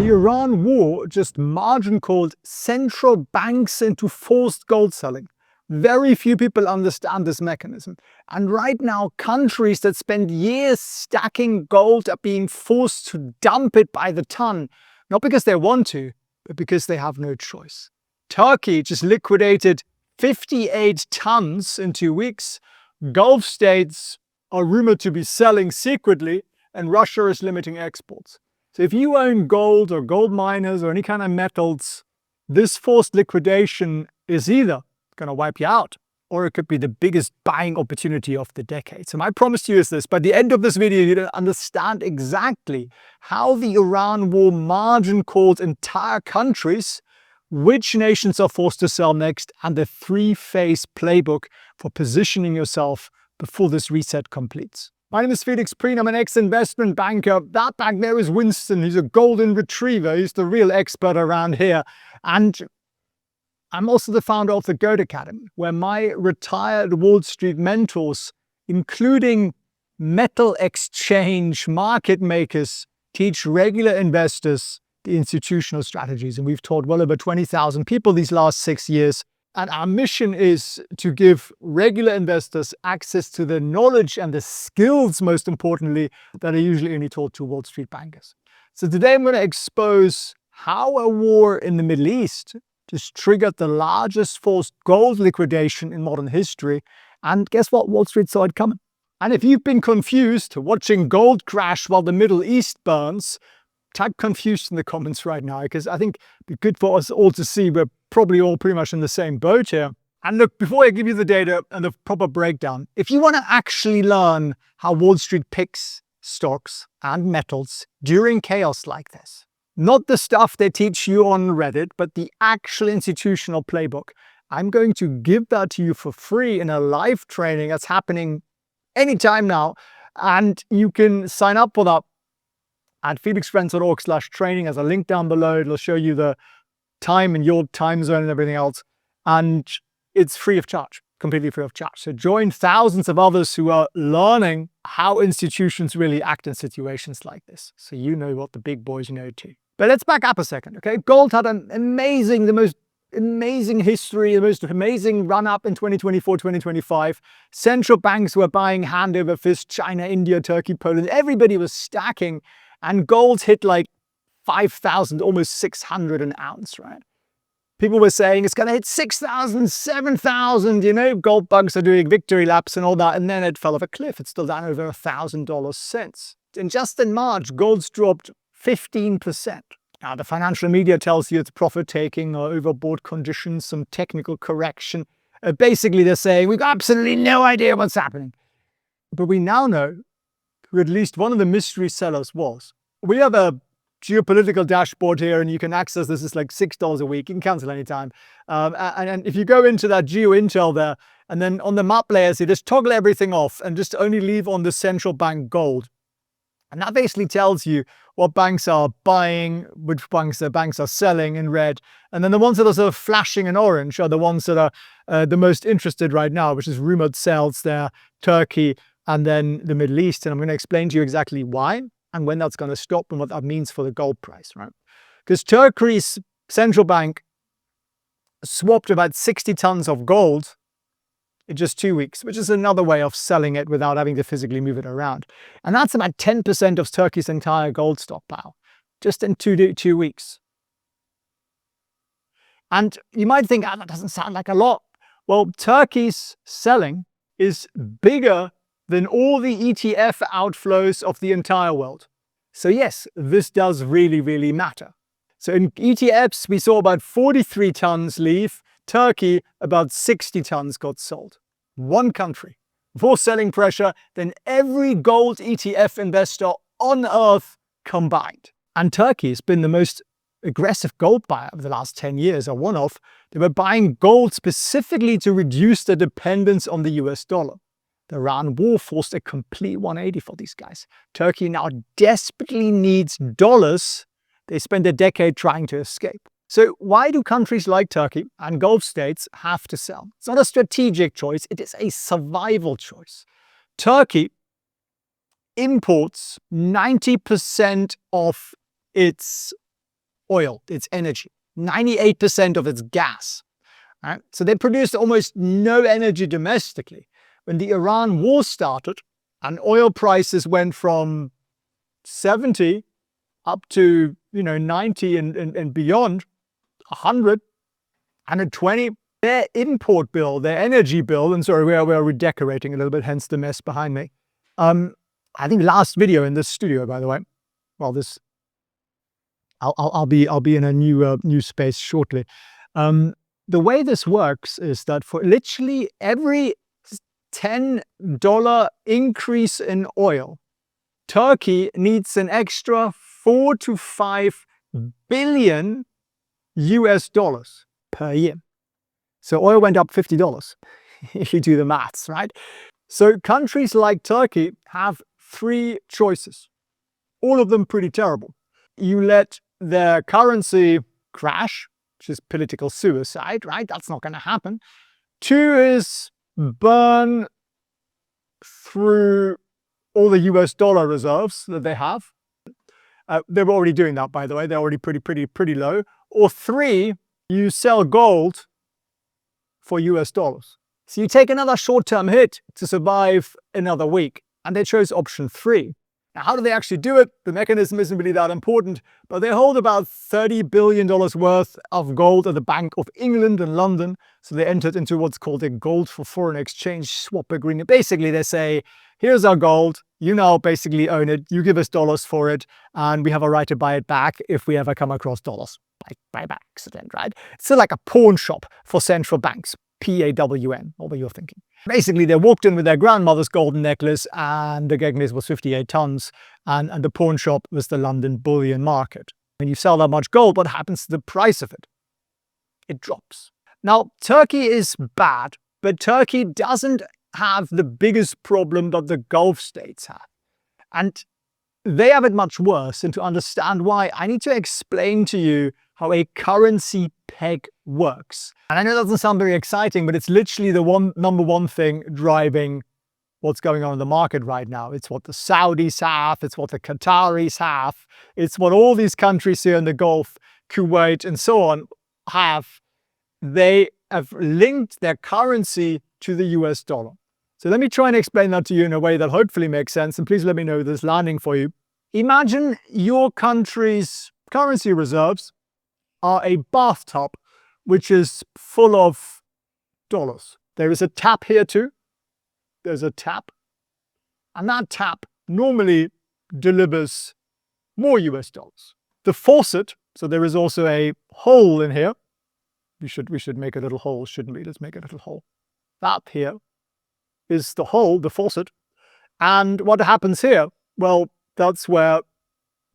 The Iran war just margin called central banks into forced gold selling. Very few people understand this mechanism. And right now, countries that spend years stacking gold are being forced to dump it by the ton, not because they want to, but because they have no choice. Turkey just liquidated 58 tons in 2 weeks. Gulf states are rumored to be selling secretly, and Russia is limiting exports. So if you own gold or gold miners or any kind of metals, this forced liquidation is either going to wipe you out, or it could be the biggest buying opportunity of the decade. So my promise to you is this: by the end of this video, you're going to understand exactly how the Iran war margin called entire countries, which nations are forced to sell next, and the 3-phase playbook for positioning yourself before this reset completes. My name is Felix Prehn. I'm an ex-investment banker. That back there is Winston. He's a golden retriever. He's the real expert around here. And I'm also the founder of the Goat Academy, where my retired Wall Street mentors, including metal exchange market makers, teach regular investors the institutional strategies. And we've taught well over 20,000 people these last 6 years. And our mission is to give regular investors access to the knowledge and the skills, most importantly, that are usually only taught to Wall Street bankers. So today I'm going to expose how a war in the Middle East just triggered the largest forced gold liquidation in modern history. And guess what? Wall Street saw it coming. And if you've been confused watching gold crash while the Middle East burns, type confused in the comments right now, because I think it'd be good for us all to see we're probably all pretty much in the same boat here. And look, before I give you the data and the proper breakdown, if you want to actually learn how Wall Street picks stocks and metals during chaos like this, not the stuff they teach you on Reddit, but the actual institutional playbook, I'm going to give that to you for free in a live training that's happening anytime now. And you can sign up for that at felixprehn.org/training. There's a link down below. It'll show you the time and your time zone and everything else. And it's free of charge, completely free of charge. So join thousands of others who are learning how institutions really act in situations like this. So you know what the big boys know too. But let's back up a second, okay? Gold had the most amazing history, the most amazing run up in 2024, 2025. Central banks were buying hand over fist, China, India, Turkey, Poland. Everybody was stacking, and gold hit like 5,000, almost 600 an ounce, right? People were saying it's going to hit 6,000, 7,000, you know, gold bugs are doing victory laps and all that. And then it fell off a cliff. It's still down over $1,000 since. And just in March, gold's dropped 15%. Now, the financial media tells you it's profit-taking or overbought conditions, some technical correction. Basically, they're saying we've got absolutely no idea what's happening. But we now know who at least one of the mystery sellers was. We have a geopolitical dashboard here, and you can access this. It's like $6 a week. You can cancel anytime. And if you go into that geo intel there, and then on the map layers, you just toggle everything off and just only leave on the central bank gold. And that basically tells you what banks are buying, which banks are selling in red. And then the ones that are sort of flashing in orange are the ones that are the most interested right now, which is rumored sales there, Turkey, and then the Middle East. And I'm going to explain to you exactly why and when that's going to stop and what that means for the gold price, right? Because Turkey's central bank swapped about 60 tons of gold in just 2 weeks, which is another way of selling it without having to physically move it around. And that's about 10% of Turkey's entire gold stockpile, just in two weeks. And you might think, that doesn't sound like a lot. Well, Turkey's selling is bigger than all the ETF outflows of the entire world. So yes, this does really, really matter. So in ETFs, we saw about 43 tons leave. Turkey, about 60 tons got sold. One country. More selling pressure than every gold ETF investor on earth combined. And Turkey has been the most aggressive gold buyer over the last 10 years, or one of. They were buying gold specifically to reduce their dependence on the US dollar. The Iran war forced a complete 180 for these guys. Turkey now desperately needs dollars they spent a decade trying to escape. So why do countries like Turkey and Gulf states have to sell? It's not a strategic choice, it is a survival choice. Turkey imports 90% of its oil, its energy, 98% of its gas. Right? So they produced almost no energy domestically. When the Iran war started and oil prices went from 70 up to 90 and beyond, 100, 120, their import bill, their energy bill, and sorry, we are redecorating a little bit, hence the mess behind me. I think last video in this studio, by the way. Well, this I'll be in a new space shortly. The way this works is that for literally every $10 increase in oil, Turkey needs an extra 4 to 5 billion US dollars per year. So oil went up $50 if you do the maths, right? So countries like Turkey have 3 choices, all of them pretty terrible. You let their currency crash, which is political suicide, right? That's not going to happen. 2 is burn through all the US dollar reserves that they have. They're already doing that, by the way. They're already pretty low. Or 3, you sell gold for US dollars. So you take another short-term hit to survive another week. And they chose option 3. Now, how do they actually do it? The mechanism isn't really that important, but they hold about $30 billion worth of gold at the Bank of England in London. So they entered into what's called a gold for foreign exchange swap agreement. Basically, they say, here's our gold. You now basically own it. You give us dollars for it, and we have a right to buy it back if we ever come across dollars by accident, right? It's sort of like a pawn shop for central banks. PAWN, what were you thinking? Basically, they walked in with their grandmother's golden necklace, and the necklace was 58 tons, and the pawn shop was the London bullion market. When you sell that much gold, what happens to the price of it? It drops. Now, Turkey is bad, but Turkey doesn't have the biggest problem that the Gulf states have. And they have it much worse, and to understand why, I need to explain to you how a currency peg works. And I know that doesn't sound very exciting, but it's literally the number one thing driving what's going on in the market right now. It's what the Saudis have, it's what the Qataris have, it's what all these countries here in the Gulf, Kuwait and so on have. They have linked their currency to the US dollar. So let me try and explain that to you in a way that hopefully makes sense, and please let me know if this is landing for you. Imagine your country's currency reserves are a bathtub which is full of dollars. There is a tap here too. There's a tap. And that tap normally delivers more US dollars. The faucet, so there is also a hole in here. We should make a little hole, shouldn't we? Let's make a little hole. That here is the hole, the faucet. And what happens here? Well, that's where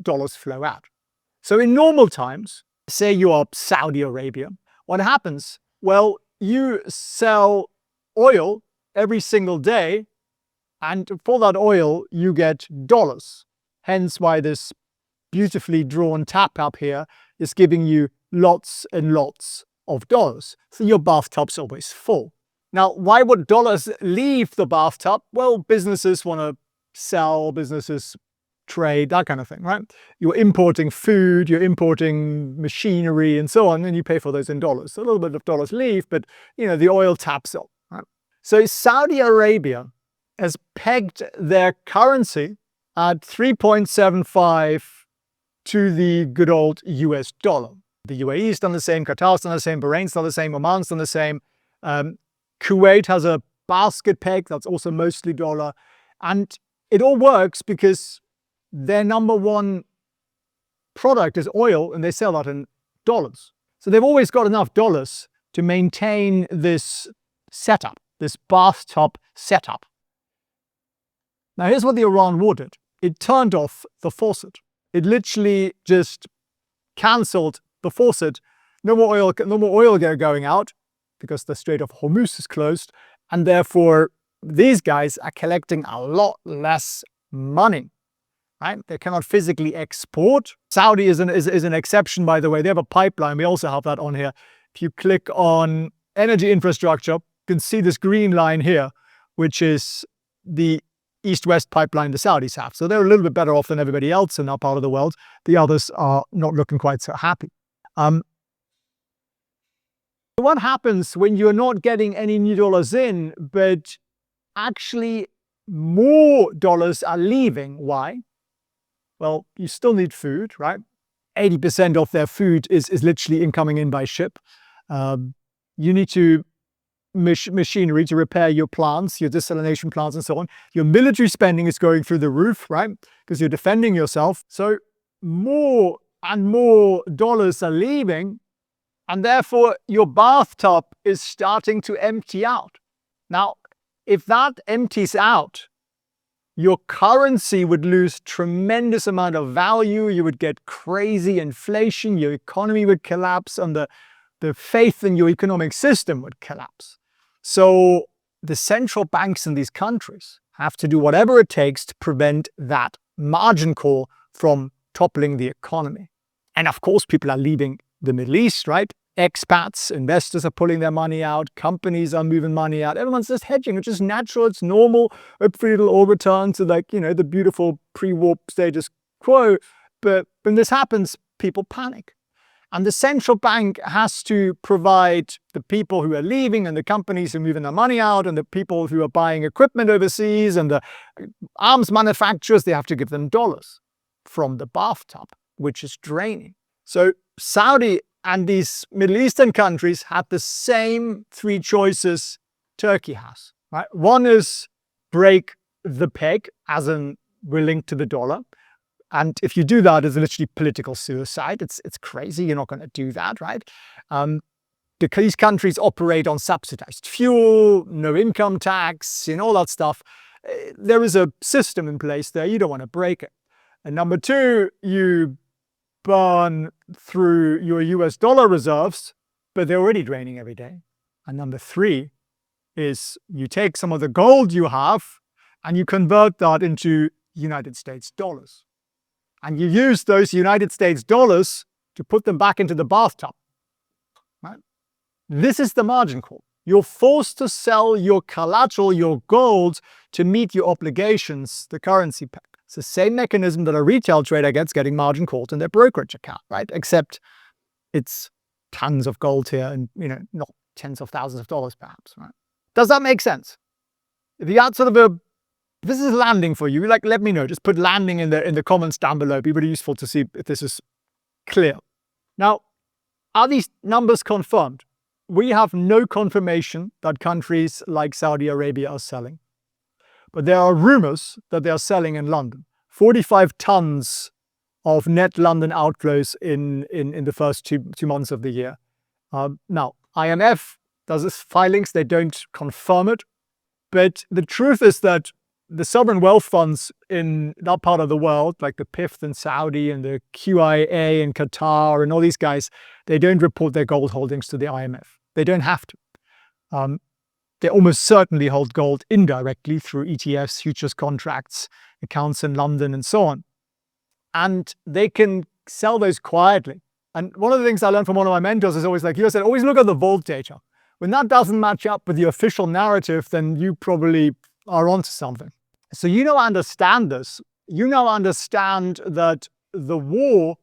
dollars flow out. So in normal times, say you are Saudi Arabia, what happens? Well, you sell oil every single day, and for that oil, you get dollars. Hence why this beautifully drawn tap up here is giving you lots and lots of dollars. So your bathtub's always full. Now, why would dollars leave the bathtub? Well, businesses want to sell, businesses trade, that kind of thing, right? You're importing food, you're importing machinery and so on, and you pay for those in dollars. So a little bit of dollars leave, but the oil taps up, right? So Saudi Arabia has pegged their currency at 3.75 to the good old US dollar. The UAE's done the same, Qatar's done the same, Bahrain's done the same, Oman's done the same. Kuwait has a basket peg that's also mostly dollar. And it all works because their number one product is oil, and they sell that in dollars. So they've always got enough dollars to maintain this setup, this bathtub setup. Now here's what the Iran war did. It turned off the faucet. It literally just cancelled the faucet. No more oil going out because the Strait of Hormuz is closed, and therefore these guys are collecting a lot less money. Right? They cannot physically export. Saudi is an exception, by the way. They have a pipeline. We also have that on here. If you click on energy infrastructure, you can see this green line here, which is the east-west pipeline the Saudis have. So they're a little bit better off than everybody else in that part of the world. The others are not looking quite so happy. What happens when you're not getting any new dollars in, but actually more dollars are leaving? Why? Well, you still need food, right? 80% of their food is literally incoming in by ship. You need to machinery to repair your plants, your desalination plants and so on. Your military spending is going through the roof, right? Because you're defending yourself. So more and more dollars are leaving, and therefore your bathtub is starting to empty out. Now, if that empties out, your currency would lose tremendous amount of value. You would get crazy inflation. Your economy would collapse, and the faith in your economic system would collapse. So the central banks in these countries have to do whatever it takes to prevent that margin call from toppling the economy. And of course, people are leaving the Middle East, right? Expats, investors are pulling their money out, companies are moving money out, everyone's just hedging. It's just natural, it's normal. Hopefully it'll all return to, like, you know, the beautiful pre-war status quo. But when this happens, people panic. And the central bank has to provide the people who are leaving and the companies who are moving their money out and the people who are buying equipment overseas and the arms manufacturers, they have to give them dollars from the bathtub, which is draining. So Saudi and these Middle Eastern countries have the same three choices Turkey has, right? One is break the peg, as in we're linked to the dollar. And if you do that, it's literally political suicide. It's crazy. You're not going to do that, right? These countries operate on subsidized fuel, no income tax, all that stuff. There is a system in place there. You don't want to break it. And number two, you burn through your US dollar reserves, but they're already draining every day. And number three is you take some of the gold you have and you convert that into United States dollars. And you use those United States dollars to put them back into the bathtub. Right? This is the margin call. You're forced to sell your collateral, your gold, to meet your obligations, the currency peg. It's the same mechanism that a retail trader gets getting margin called in their brokerage account, right? Except it's tons of gold here and, not tens of thousands of dollars perhaps, right? Does that make sense? If you got sort of this is landing for you, let me know. Just put landing in the comments down below. It'd be really useful to see if this is clear. Now, are these numbers confirmed? We have no confirmation that countries like Saudi Arabia are selling. But there are rumours that they are selling in London. 45 tons of net London outflows in the first two months of the year. Now, IMF does its filings. They don't confirm it. But the truth is that the sovereign wealth funds in that part of the world, like the PIF in Saudi and the QIA in Qatar and all these guys, they don't report their gold holdings to the IMF. They don't have to. They almost certainly hold gold indirectly through ETFs, futures contracts, accounts in London, and so on. And they can sell those quietly. And one of the things I learned from one of my mentors is always he said, always look at the vault data. When that doesn't match up with the official narrative, then you probably are onto something. So you now understand this. You now understand that the war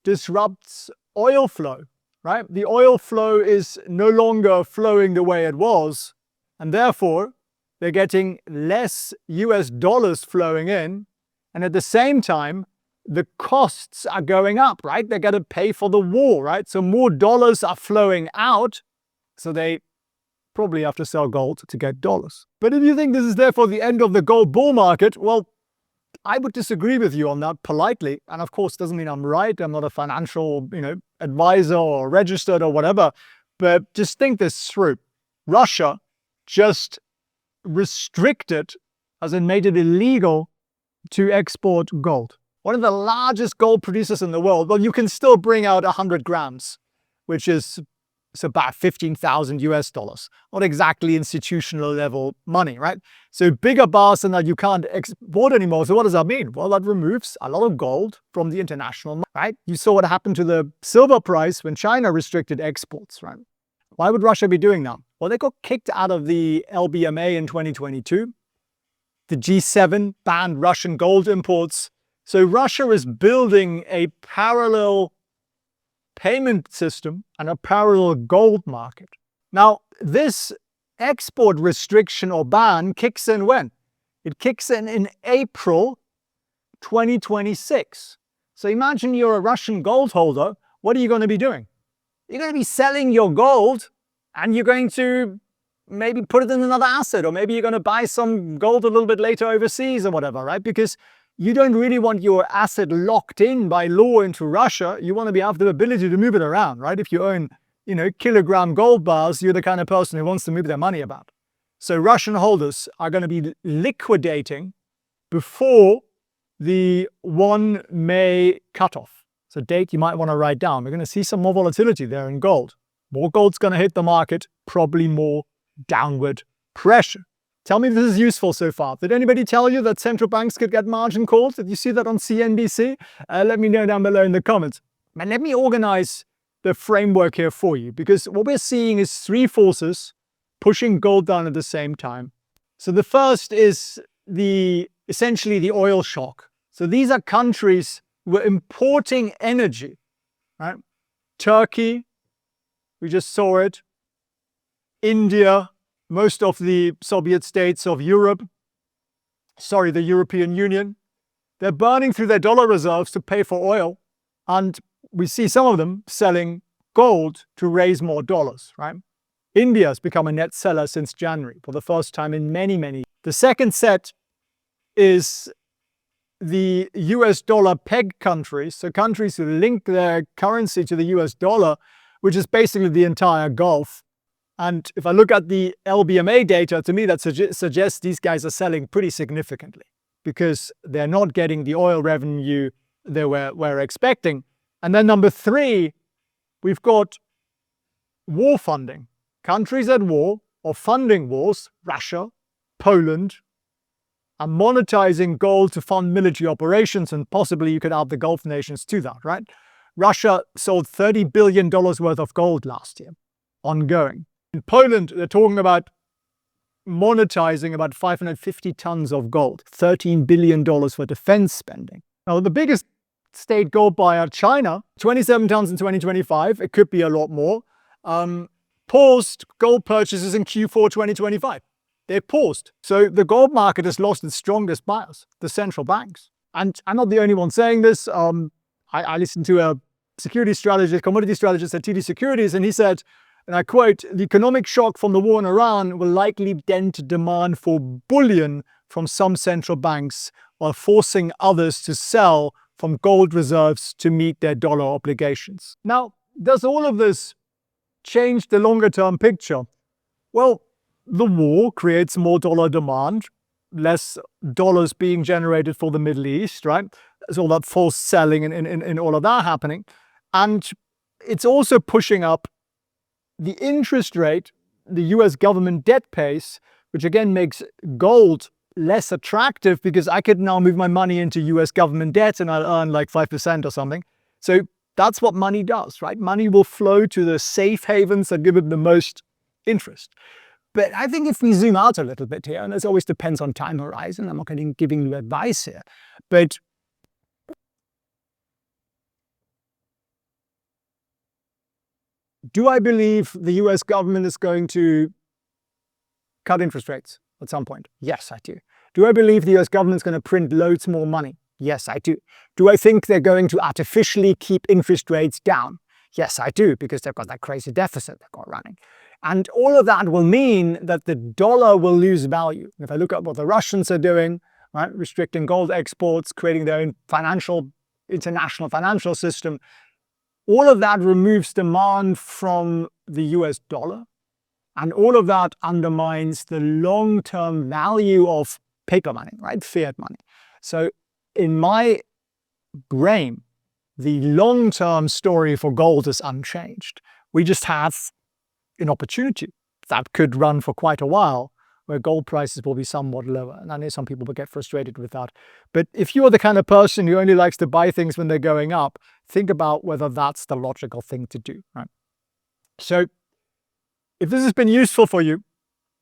disrupts oil flow, right? The oil flow is no longer flowing the way it was, and therefore they're getting less US dollars flowing in, and at the same time, the costs are going up, right? They're going to pay for the war, right? So more dollars are flowing out, so they probably have to sell gold to get dollars. But if you think this is therefore the end of the gold bull market, well, I would disagree with you on that politely. And of course, it doesn't mean I'm right. I'm not a financial, advisor or registered or whatever. But just think this through. Russia just restricted, as in made it illegal, to export gold. One of the largest gold producers in the world. Well, you can still bring out 100 grams, which is about 15,000 US dollars. Not exactly institutional level money, right? So bigger bars than that you can't export anymore. So what does that mean? Well, that removes a lot of gold from the international market, right? You saw what happened to the silver price when China restricted exports, right? Why would Russia be doing that? Well, they got kicked out of the LBMA in 2022. The G7 banned Russian gold imports. So Russia is building a parallel payment system and a parallel gold market. Now, this export restriction or ban kicks in when? It kicks in April 2026. So imagine you're a Russian gold holder. What are you going to be doing? You're going to be selling your gold and you're going to maybe put it in another asset, or maybe you're going to buy some gold a little bit later overseas or whatever, right? Because you don't really want your asset locked in by law into Russia. You want to have the ability to move it around, right? If you own, kilogram gold bars, you're the kind of person who wants to move their money about. So Russian holders are going to be liquidating before the 1 May cutoff. It's a date you might want to write down. We're going to see some more volatility there in gold. More gold's going to hit the market, probably more downward pressure. Tell me if this is useful so far. Did anybody tell you that central banks could get margin calls? Did you see that on CNBC? Let me know down below in the comments. And let me organize the framework here for you, because what we're seeing is three pushing gold down at the same time. So the first is essentially the oil shock. So these are countries who are importing energy, right? Turkey, we just saw it. India, most of the Soviet states of Europe, the European Union, they're burning through their dollar reserves to pay for oil. And we see some of them selling gold to raise more dollars, right? India has become a net seller since January for the first time in many. The second set is the US dollar peg countries, so countries who link their currency to the US dollar, which is basically the entire Gulf. And if I look at the LBMA data, to me that suggests these guys are selling pretty significantly because they're not getting the oil revenue they were expecting. And then number three, we've got war funding. Countries at war or funding wars, Russia, Poland, are monetizing gold to fund military operations, and possibly you could add the Gulf nations to that, right? Russia sold $30 billion worth of gold last year, ongoing. In Poland, they're talking about monetizing about 550 tons of gold, $13 billion for defense spending. Now, the biggest state gold buyer, China, 27 tons in 2025, it could be a lot more, paused gold purchases in Q4 2025. They paused. So the gold market has lost its strongest buyers, the central banks. And I'm not the only one saying this. I listened to a securities strategist, commodity strategist at TD Securities, and he said, and I quote, "The economic shock from the war in Iran will likely dent demand for bullion from some central banks while forcing others to sell from gold reserves to meet their dollar obligations." Now, does all of this change the longer-term picture? Well, the war creates more dollar demand, less dollars being generated for the Middle East, right? There's all that false selling and all of that happening. And it's also pushing up the interest rate the US government debt pays, which again makes gold less attractive because I could now move my money into US government debt and I'll earn like 5% or something. So that's what money does, right? Money will flow to the safe havens that give it the most interest. But I think if we zoom out a little bit here, and this always depends on time horizon, I'm not going to be giving you advice here, but do I believe the US government is going to cut interest rates at some point? Yes, I do. Do I believe the US government is going to print loads more money? Yes, I do. Do I think they're going to artificially keep interest rates down? Yes, I do, because they've got that crazy deficit they've got running. And all of that will mean that the dollar will lose value. If I look at what the Russians are doing, right, restricting gold exports, creating their own international financial system, all of that removes demand from the US dollar. And all of that undermines the long-term value of paper money, right, fiat money. So in my brain, the long-term story for gold is unchanged. We just have an opportunity that could run for quite a while where gold prices will be somewhat lower. And I know some people will get frustrated with that. But if you are the kind of person who only likes to buy things when they're going up, think about whether that's the logical thing to do, right? So if this has been useful for you,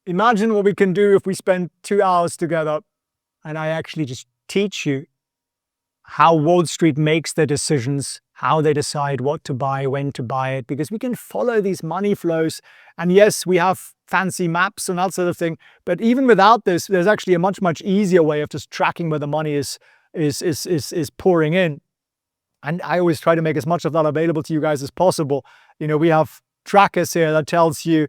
imagine what we can do if we spend 2 hours together and I actually just teach you how Wall Street makes their decisions, how they decide what to buy, when to buy it, because we can follow these money flows. And yes, we have fancy maps and that sort of thing, but even without this, there's actually a much easier way of just tracking where the money is pouring in. And I always try to make as much of that available to you guys as possible. You know, we have trackers here that tells you,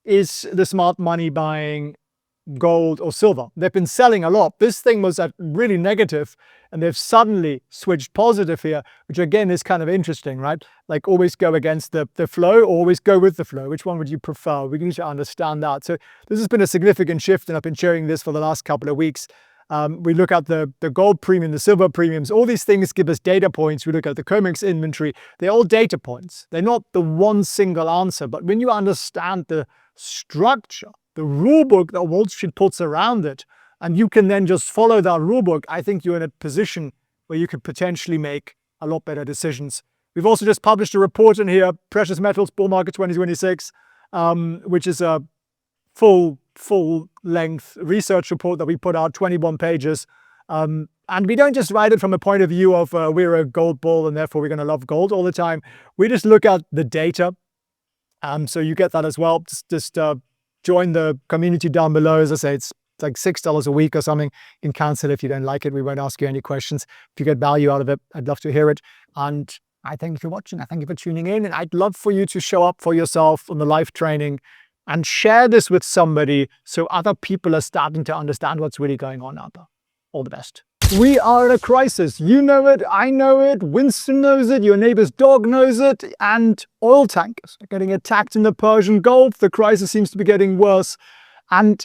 is the smart money buying gold or silver? They've been selling a lot. This thing was at really negative, and they've suddenly switched positive here, which again is kind of interesting, right? Like, always go against the flow, or always go with the flow. Which one would you prefer? We need to understand that. So this has been a significant shift, and I've been sharing this for the last couple of weeks. We look at the gold premium, the silver premiums. All these things give us data points. We look at the COMEX inventory. They're all data points. They're not the one single answer. But when you understand the structure, the rule book that Wall Street puts around it, and you can then just follow that rule book, I think you're in a position where you could potentially make a lot better decisions. We've also just published a report in here, Precious Metals Bull Market 2026, which is a full-length research report that we put out, 21 pages. And we don't just write it from a point of view of we're a gold bull and therefore we're going to love gold all the time. We just look at the data. So you get that as well. Just join the community down below. As I say, it's like $6 a week or something. You can cancel if you don't like it. We won't ask you any questions. If you get value out of it, I'd love to hear it. And I thank you for watching. I thank you for tuning in. And I'd love for you to show up for yourself on the live training and share this with somebody so other people are starting to understand what's really going on out there. All the best. We are in a crisis. You know it, I know it, Winston knows it, your neighbor's dog knows it, and oil tankers are getting attacked in the Persian Gulf. The crisis seems to be getting worse. And